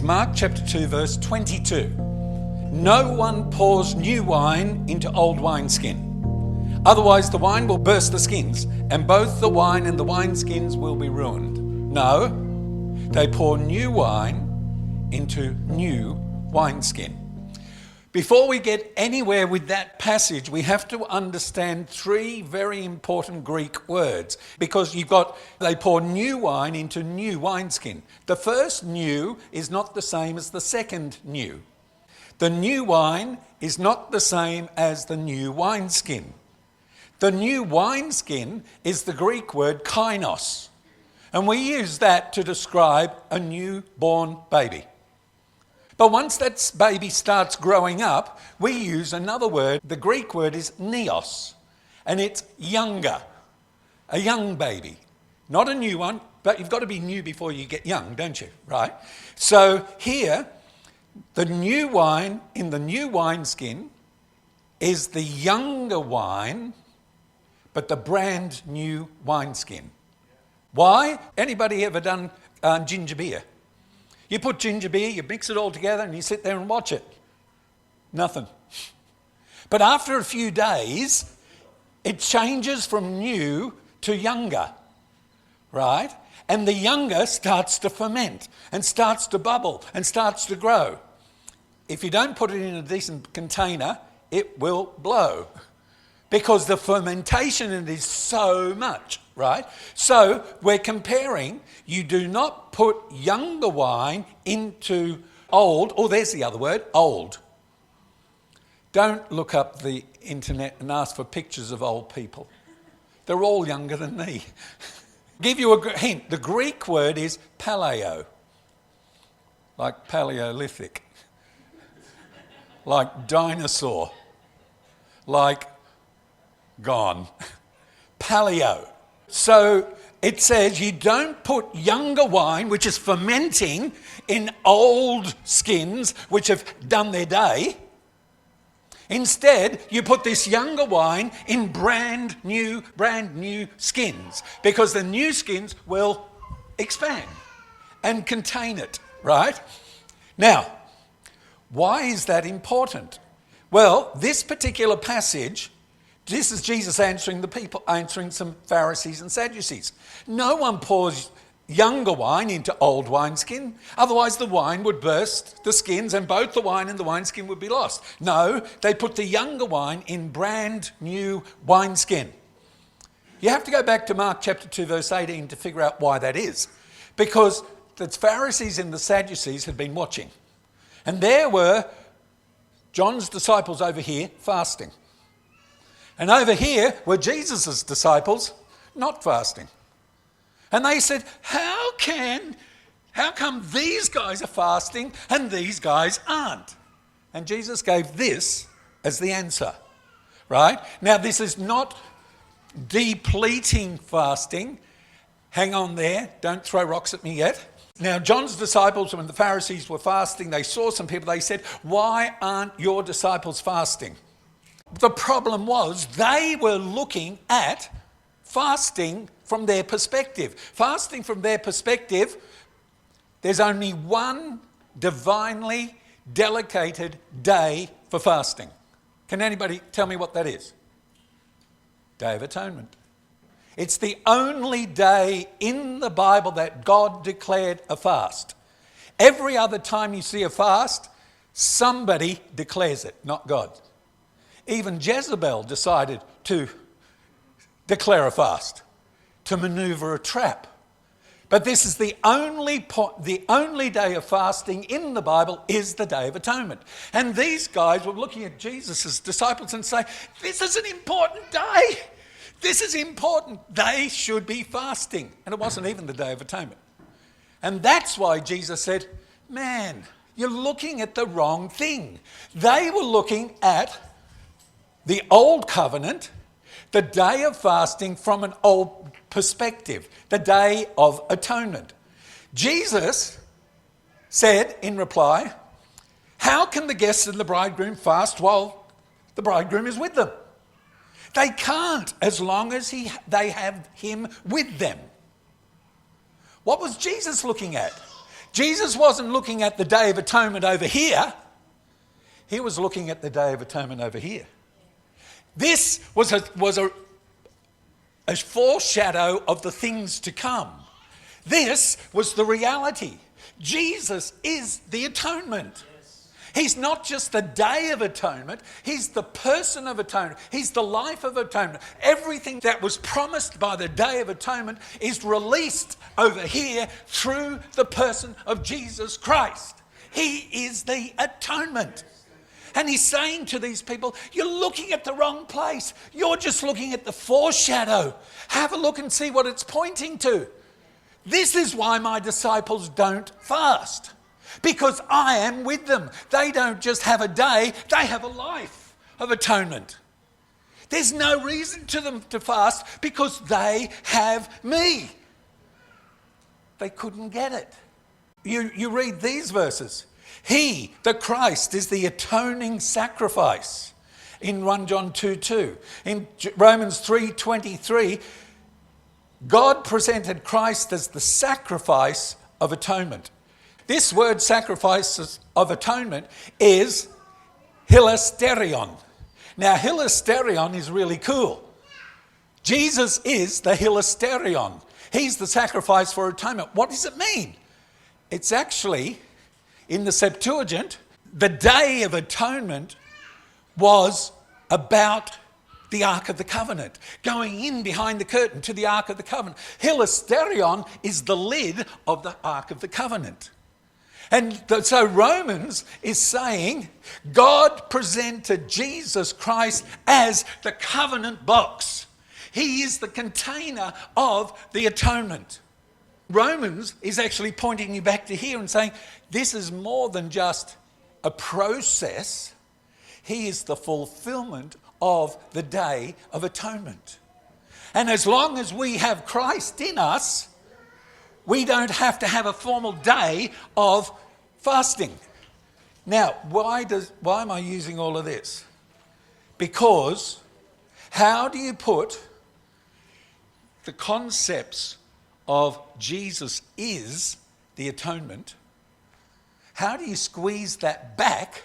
Mark chapter 2, verse 22. No one pours new wine into old wineskin. Otherwise the wine will burst the skins, and both the wine and the wineskins will be ruined. No, they pour new wine into new wineskin. Before we get anywhere with that passage, we have to understand three very important Greek words, because they pour new wine into new wineskin. The first new is not the same as the second new. The new wine is not the same as the new wineskin. The new wineskin is the Greek word kainos, and we use that to describe a newborn baby. But once that baby starts growing up, we use another word. The Greek word is neos, and it's younger, a young baby. Not a new one, but you've got to be new before you get young, don't you? Right? So here, the new wine in the new wineskin is the younger wine, but the brand new wineskin. Why? Anybody ever done ginger beer? You put ginger beer, you mix it all together, and you sit there and watch it. Nothing. But after a few days, it changes from new to younger, right? And the younger starts to ferment and starts to bubble and starts to grow. If you don't put it in a decent container, it will blow, because the fermentation in it is so much, right? So we're comparing. You do not put younger wine into old, or there's the other word, old. Don't look up the internet and ask for pictures of old people. They're all younger than me. Give you a hint. The Greek word is paleo, like Paleolithic, like dinosaur, like gone. Paleo. So it says you don't put younger wine, which is fermenting, in old skins, which have done their day. Instead, you put this younger wine in brand new skins, because the new skins will expand and contain it, right? Now, why is that important? Well, this particular passage, this is Jesus answering the people, answering some Pharisees and Sadducees. No one pours younger wine into old wineskin, otherwise the wine would burst the skins and both the wine and the wineskin would be lost. No, they put the younger wine in brand new wineskin. You have to go back to Mark chapter 2 verse 18 to figure out why that is, because the Pharisees and the Sadducees had been watching, and there were John's disciples over here fasting. And over here were Jesus' disciples not fasting. And they said, how come these guys are fasting and these guys aren't? And Jesus gave this as the answer, right? Now, this is not depleting fasting. Hang on there. Don't throw rocks at me yet. Now, John's disciples, when the Pharisees were fasting, they saw some people. They said, why aren't your disciples fasting? The problem was they were looking at fasting from their perspective. Fasting from their perspective, there's only one divinely dedicated day for fasting. Can anybody tell me what that is? Day of Atonement. It's the only day in the Bible that God declared a fast. Every other time you see a fast, somebody declares it, not God. Even Jezebel decided to declare a fast, to maneuver a trap. But this is the only day of fasting in the Bible is the Day of Atonement. And these guys were looking at Jesus' disciples and saying, this is an important day. This is important. They should be fasting. And it wasn't even the Day of Atonement. And that's why Jesus said, man, you're looking at the wrong thing. They were looking at the old covenant, the day of fasting from an old perspective, the Day of Atonement. Jesus said in reply, how can the guests and the bridegroom fast while the bridegroom is with them? They can't, as long as they have him with them. What was Jesus looking at? Jesus wasn't looking at the Day of Atonement over here. He was looking at the Day of Atonement over here. This was a foreshadow of the things to come. This was the reality. Jesus is the atonement. He's not just the Day of Atonement. He's the person of atonement. He's the life of atonement. Everything that was promised by the Day of Atonement is released over here through the person of Jesus Christ. He is the atonement. And he's saying to these people, you're looking at the wrong place. You're just looking at the foreshadow. Have a look and see what it's pointing to. This is why my disciples don't fast. Because I am with them. They don't just have a day, they have a life of atonement. There's no reason to them to fast because they have me. They couldn't get it. You read these verses. He, the Christ, is the atoning sacrifice in 1 John 2:2. In Romans 3:23, God presented Christ as the sacrifice of atonement. This word sacrifice of atonement is hilasterion. Now, hilasterion is really cool. Jesus is the hilasterion. He's the sacrifice for atonement. What does it mean? It's actually, in the Septuagint, the Day of Atonement was about the Ark of the Covenant, going in behind the curtain to the Ark of the Covenant. Hilasterion is the lid of the Ark of the Covenant. And so Romans is saying God presented Jesus Christ as the covenant box. He is the container of the atonement. Romans is actually pointing you back to here and saying this is more than just a process. He is the fulfillment of the Day of Atonement. And as long as we have Christ in us, we don't have to have a formal day of fasting. Now, why am I using all of this? Because how do you put the concepts of Jesus is the atonement, how do you squeeze that back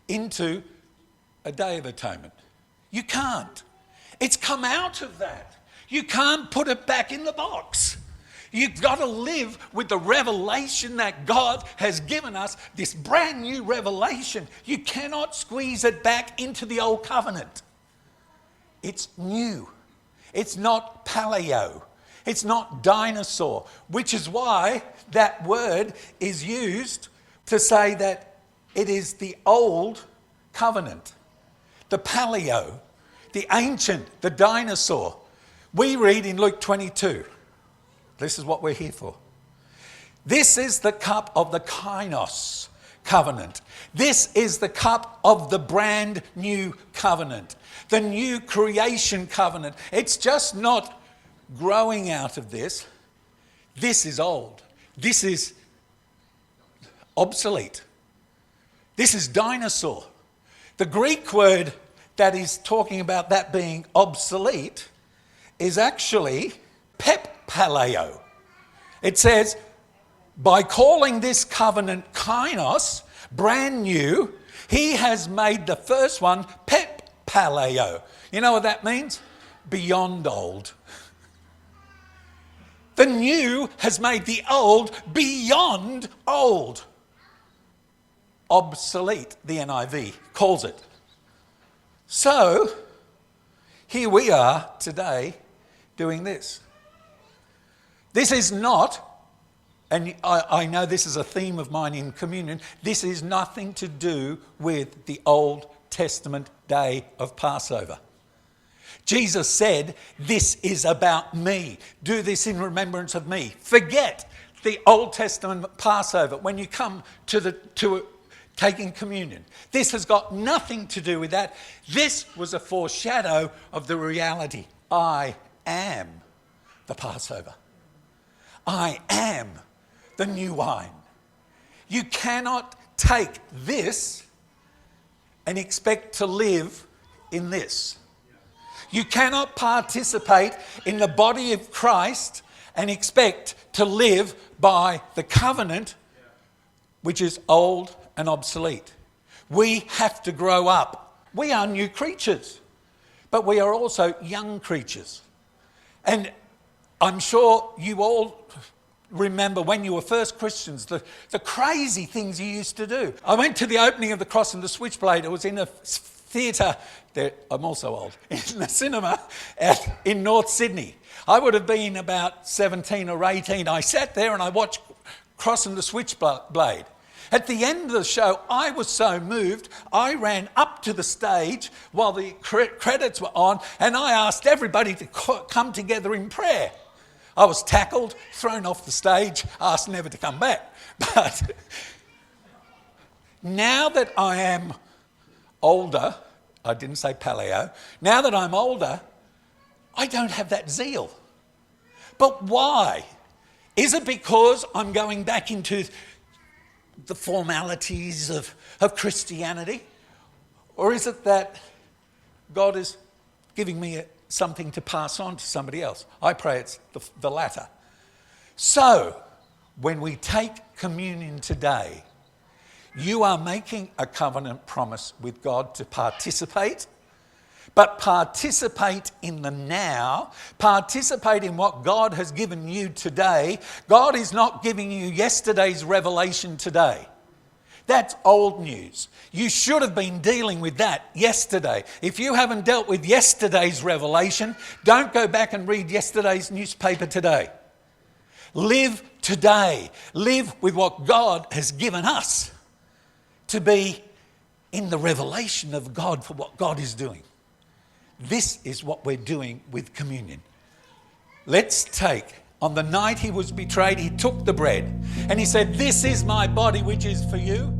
into a Day of Atonement? You can't. It's come out of that. You can't put it back in the box. You've got to live with the revelation that God has given us, this brand new revelation. You cannot squeeze it back into the old covenant. It's new. It's not paleo. It's not dinosaur, which is why that word is used to say that it is the old covenant, the paleo, the ancient, the dinosaur. We read in Luke 22. This is what we're here for. This is the cup of the kainos covenant. This is the cup of the brand new covenant, the new creation covenant. It's just not growing out of this. This is old. This is obsolete. This is dinosaur. The Greek word that is talking about that being obsolete is actually paleo. It says, by calling this covenant kainos, brand new, he has made the first one paleo. You know what that means? Beyond old. The new has made the old beyond old. Obsolete, the NIV calls it. So, here we are today doing this. This is not, and I know this is a theme of mine in communion, this is nothing to do with the Old Testament day of Passover. Jesus said, this is about me. Do this in remembrance of me. Forget the Old Testament Passover when you come to taking communion. This has got nothing to do with that. This was a foreshadow of the reality. I am the Passover. I am the new wine. You cannot take this and expect to live in this. You cannot participate in the body of Christ and expect to live by the covenant which is old and obsolete. We have to grow up. We are new creatures, but we are also young creatures. And I'm sure you all remember when you were first Christians, the crazy things you used to do. I went to the opening of The Cross and the Switchblade. It was in a theatre, I'm also old, in a cinema in North Sydney. I would have been about 17 or 18. I sat there and I watched Cross and the Switchblade. At the end of the show, I was so moved, I ran up to the stage while the credits were on, and I asked everybody to come together in prayer. I was tackled, thrown off the stage, asked never to come back. But now that I am older, I didn't say paleo, now that I'm older, I don't have that zeal. But why? Is it because I'm going back into the formalities of Christianity? Or is it that God is giving me something to pass on to somebody else? I pray it's the latter. So, when we take communion today, you are making a covenant promise with God to participate, but participate in the now, participate in what God has given you today. God is not giving you yesterday's revelation today. That's old news. You should have been dealing with that yesterday. If you haven't dealt with yesterday's revelation, don't go back and read yesterday's newspaper today. Live today. Live with what God has given us to be in the revelation of God for what God is doing. This is what we're doing with communion. Let's take, on the night he was betrayed, he took the bread and he said, "This is my body which is for you."